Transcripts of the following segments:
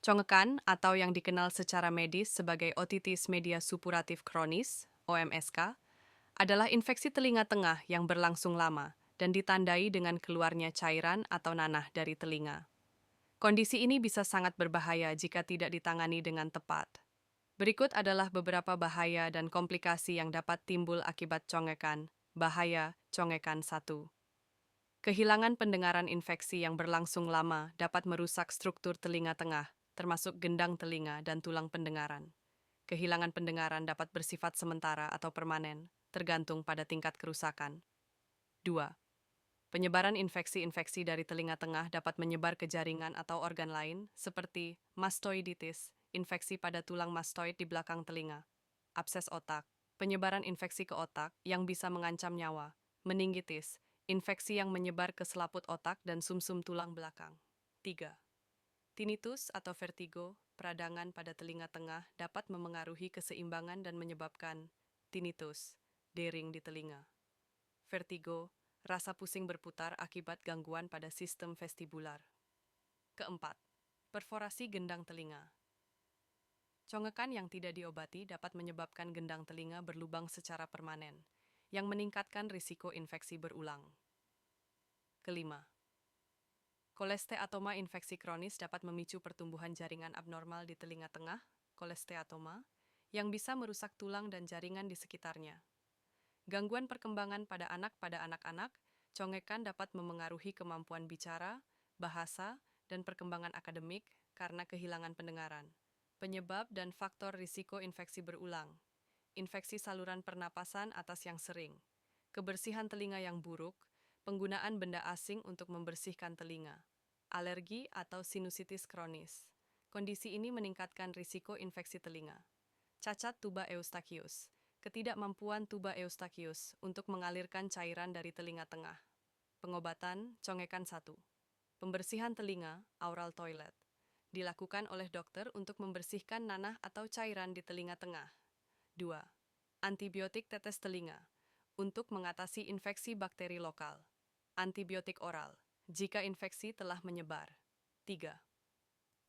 Congekan atau yang dikenal secara medis sebagai otitis media supuratif kronis (OMSK) adalah infeksi telinga tengah yang berlangsung lama dan ditandai dengan keluarnya cairan atau nanah dari telinga. Kondisi ini bisa sangat berbahaya jika tidak ditangani dengan tepat. Berikut adalah beberapa bahaya dan komplikasi yang dapat timbul akibat congekan. Bahaya congekan 1. Kehilangan pendengaran infeksi yang berlangsung lama dapat merusak struktur telinga tengah, termasuk gendang telinga dan tulang pendengaran. Kehilangan pendengaran dapat bersifat sementara atau permanen, tergantung pada tingkat kerusakan. 2. Penyebaran infeksi-infeksi dari telinga tengah dapat menyebar ke jaringan atau organ lain, seperti mastoiditis, infeksi pada tulang mastoid di belakang telinga, abses otak, penyebaran infeksi ke otak yang bisa mengancam nyawa, meningitis, infeksi yang menyebar ke selaput otak dan sumsum tulang belakang. 3. Tinnitus atau vertigo, peradangan pada telinga tengah dapat memengaruhi keseimbangan dan menyebabkan tinnitus, dering di telinga. Vertigo, rasa pusing berputar akibat gangguan pada sistem vestibular. Keempat, perforasi gendang telinga. Congekan yang tidak diobati dapat menyebabkan gendang telinga berlubang secara permanen, yang meningkatkan risiko infeksi berulang. Kelima, kolesteatoma infeksi kronis dapat memicu pertumbuhan jaringan abnormal di telinga tengah, kolesteatoma, yang bisa merusak tulang dan jaringan di sekitarnya. Gangguan perkembangan pada anak-anak, congekan dapat memengaruhi kemampuan bicara, bahasa, dan perkembangan akademik karena kehilangan pendengaran. Penyebab dan faktor risiko infeksi berulang. Infeksi saluran pernapasan atas yang sering. Kebersihan telinga yang buruk, penggunaan benda asing untuk membersihkan telinga. Alergi atau sinusitis kronis. Kondisi ini meningkatkan risiko infeksi telinga. Cacat tuba eustachius. Ketidakmampuan tuba eustachius untuk mengalirkan cairan dari telinga tengah. Pengobatan congekan 1. Pembersihan telinga, aural toilet. Dilakukan oleh dokter untuk membersihkan nanah atau cairan di telinga tengah. 2. Antibiotik tetes telinga. Untuk mengatasi infeksi bakteri lokal. Antibiotik oral. Jika infeksi telah menyebar. 3.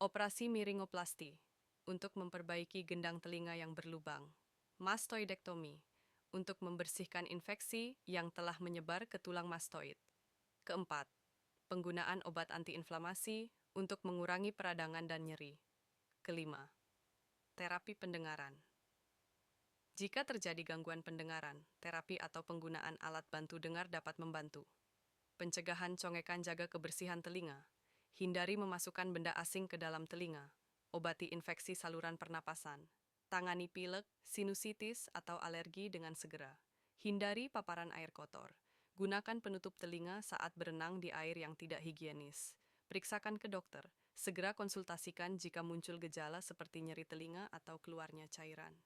Operasi miringoplasti. Untuk memperbaiki gendang telinga yang berlubang. Mastoidektomi, untuk membersihkan infeksi yang telah menyebar ke tulang mastoid. Keempat, penggunaan obat antiinflamasi untuk mengurangi peradangan dan nyeri. Kelima, terapi pendengaran. Jika terjadi gangguan pendengaran, terapi atau penggunaan alat bantu dengar dapat membantu. Pencegahan congekan, jaga kebersihan telinga. Hindari memasukkan benda asing ke dalam telinga. Obati infeksi saluran pernapasan. Tangani pilek, sinusitis, atau alergi dengan segera. Hindari paparan air kotor. Gunakan penutup telinga saat berenang di air yang tidak higienis. Periksakan ke dokter. Segera konsultasikan jika muncul gejala seperti nyeri telinga atau keluarnya cairan.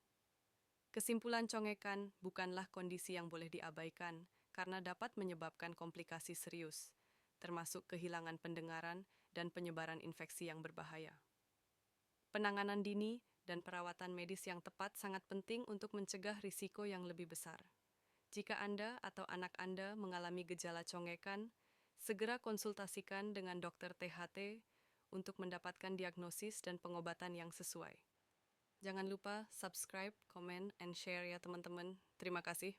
Kesimpulan, congekan bukanlah kondisi yang boleh diabaikan karena dapat menyebabkan komplikasi serius, termasuk kehilangan pendengaran dan penyebaran infeksi yang berbahaya. Penanganan dini dan perawatan medis yang tepat sangat penting untuk mencegah risiko yang lebih besar. Jika Anda atau anak Anda mengalami gejala congekan, segera konsultasikan dengan dokter THT untuk mendapatkan diagnosis dan pengobatan yang sesuai. Jangan lupa subscribe, komen, and share ya teman-teman. Terima kasih.